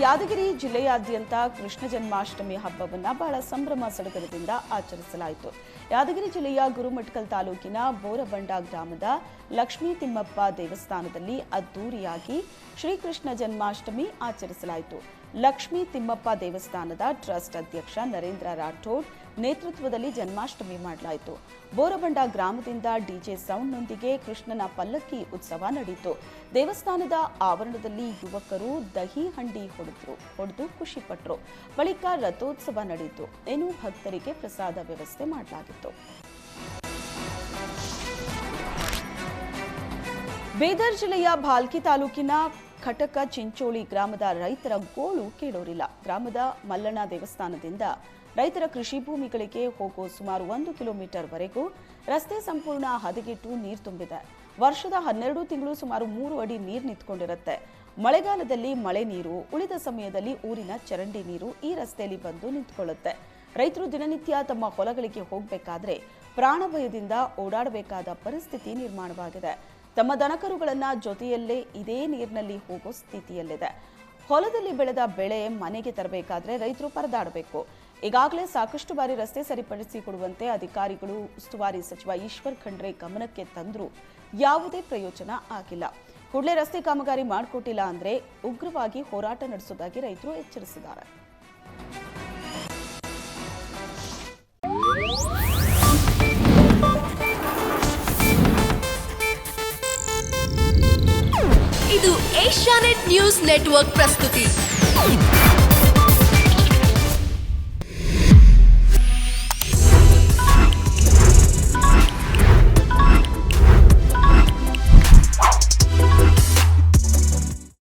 ಯಾದಗಿರಿ ಜಿಲ್ಲೆಯಾದ್ಯಂತ ಕೃಷ್ಣ ಜನ್ಮಾಷ್ಟಮಿ ಹಬ್ಬವನ್ನು ಬಹಳ ಸಂಭ್ರಮ ಸಡಗರದಿಂದ ಆಚರಿಸಲಾಯಿತು. ಯಾದಗಿರಿ ಜಿಲ್ಲೆಯ ಗುರುಮಠಕಲ್ ತಾಲೂಕಿನ ಬೋರಬಂಡ ಗ್ರಾಮದ ಲಕ್ಷ್ಮೀ ತಿಮ್ಮಪ್ಪ ದೇವಸ್ಥಾನದಲ್ಲಿ ಅದ್ದೂರಿಯಾಗಿ ಶ್ರೀಕೃಷ್ಣ ಜನ್ಮಾಷ್ಟಮಿ ಆಚರಿಸಲಾಯಿತು. ಲಕ್ಷ್ಮೀ ತಿಮ್ಮಪ್ಪ ದೇವಸ್ಥಾನದ ಟ್ರಸ್ಟ್ ಅಧ್ಯಕ್ಷ ನರೇಂದ್ರ ರಾಠೋಡ್ ನೇತೃತ್ವದಲ್ಲಿ ಜನ್ಮಾಷ್ಟಮಿ ಮಾಡಲಾಯಿತು. ಬೋರಬಂಡ ಗ್ರಾಮದಿಂದ ಡಿಜೆ ಸೌಂಡ್ನೊಂದಿಗೆ ಕೃಷ್ಣನ ಪಲ್ಲಕ್ಕಿ ಉತ್ಸವ ನಡೆಯಿತು. ದೇವಸ್ಥಾನದ ಆವರಣದಲ್ಲಿ ಯುವಕರು ದಹಿ ಹಂಡಿ ಹೊಡೆದು ಖುಷಿಪಟ್ಟರು. ಬಳಿಕ ರಥೋತ್ಸವ ನಡೆಯಿತು. ಇನ್ನು ಭಕ್ತರಿಗೆ ಪ್ರಸಾದ ವ್ಯವಸ್ಥೆ ಮಾಡಲಾಗಿತ್ತು. ಬೀದರ್ ಜಿಲ್ಲೆಯ ಭಾಲ್ಕಿ ತಾಲೂಕಿನ ಖಟಕ ಚಿಂಚೋಳಿ ಗ್ರಾಮದ ರೈತರ ಗೋಳು ಕೇಳೋರಿಲ್ಲ. ಗ್ರಾಮದ ಮಲ್ಲಣ್ಣ ದೇವಸ್ಥಾನದಿಂದ ರೈತರ ಕೃಷಿ ಭೂಮಿಗಳಿಗೆ ಹೋಗೋ ಸುಮಾರು 1 ಕಿಲೋಮೀಟರ್ ವರೆಗೂ ರಸ್ತೆ ಸಂಪೂರ್ಣ ಹದಗೆಟ್ಟು ನೀರು ತುಂಬಿದೆ. ವರ್ಷದ 12 ತಿಂಗಳು ಸುಮಾರು 3 ಅಡಿ ನೀರು ನಿಂತ್ಕೊಂಡಿರುತ್ತೆ. ಮಳೆಗಾಲದಲ್ಲಿ ಮಳೆ ನೀರು, ಉಳಿದ ಸಮಯದಲ್ಲಿ ಊರಿನ ಚರಂಡಿ ನೀರು ಈ ರಸ್ತೆಯಲ್ಲಿ ಬಂದು ನಿಂತ್ಕೊಳ್ಳುತ್ತೆ. ರೈತರು ದಿನನಿತ್ಯ ತಮ್ಮ ಹೊಲಗಳಿಗೆ ಹೋಗಬೇಕಾದ್ರೆ ಪ್ರಾಣ ಭಯದಿಂದ ಓಡಾಡಬೇಕಾದ ಪರಿಸ್ಥಿತಿ ನಿರ್ಮಾಣವಾಗಿದೆ. ತಮ್ಮ ದನಕರುಗಳನ್ನ ಜೊತೆಯಲ್ಲೇ ಇದೇ ನೀರಿನಲ್ಲಿ ಹೋಗೋ ಸ್ಥಿತಿಯಲ್ಲಿದೆ. ಹೊಲದಲ್ಲಿ ಬೆಳೆದ ಬೆಳೆ ಮನೆಗೆ ತರಬೇಕಾದ್ರೆ ರೈತರು ಪರದಾಡಬೇಕು. ಈಗಾಗಲೇ ಸಾಕಷ್ಟು ಬಾರಿ ರಸ್ತೆ ಸರಿಪಡಿಸಿಕೊಡುವಂತೆ ಅಧಿಕಾರಿಗಳು, ಉಸ್ತುವಾರಿ ಸಚಿವ ಈಶ್ವರ್ ಖಂಡ್ರೆ ಗಮನಕ್ಕೆ ತಂದರೂ ಯಾವುದೇ ಪ್ರಯೋಜನ ಆಗಿಲ್ಲ. ಕೂಡಲೇ ರಸ್ತೆ ಕಾಮಗಾರಿ ಮಾಡಿಕೊಟ್ಟಿಲ್ಲ ಅಂದ್ರೆ ಉಗ್ರವಾಗಿ ಹೋರಾಟ ನಡೆಸುವುದಾಗಿ ರೈತರು ಎಚ್ಚರಿಸಿದ್ದಾರೆ. ಇದು ಏಷ್ಯಾನೆಟ್ ನ್ಯೂಸ್ ನೆಟ್ವರ್ಕ್ ಪ್ರಸ್ತುತಿ.